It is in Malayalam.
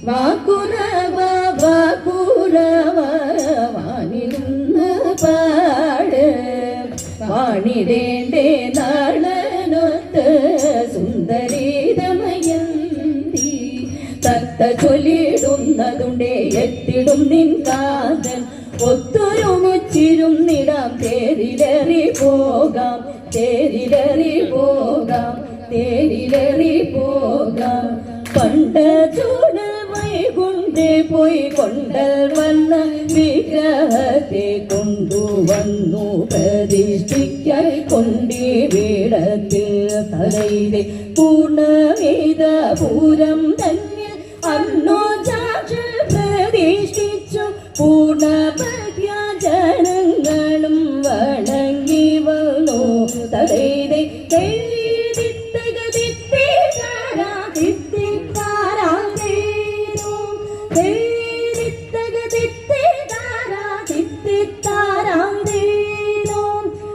വാക്കുറവ വാക്കുറവ വാനിരുന്ന് പാട് വാണിടേണ്ടേ നാളനൊത്ത് സുന്ദരീതമയന്തി തത്ത ചൊല്ലിടുന്നതുണ്ടേ എത്തിടും നിൻ കാതൻ ഒത്തൊരുമിച്ചിരുന്നിടാം തേരിലേറി പോകാം തേരിലേറി പോകാം തേരിലേറി പോകാം പണ്ട് ചൂട് വൈകുണ്ഠേ പോയി കൊണ്ടൽ വന്ന വിഗ്രഹത്തെ കൊണ്ടുവന്നു പ്രതിഷ്ഠിക്കായി കൊണ്ടേ വീടത്തിൽ തലയിലെ പൂർണ്ണവേദ പൂരം തന്നെ അന്നോജാക്ഷ പ്രതിഷ്ഠിച്ചു പൂർണ്ണഭക്യ ജനങ്ങളും വണങ്ങി വന്നു തലയിലെ Hey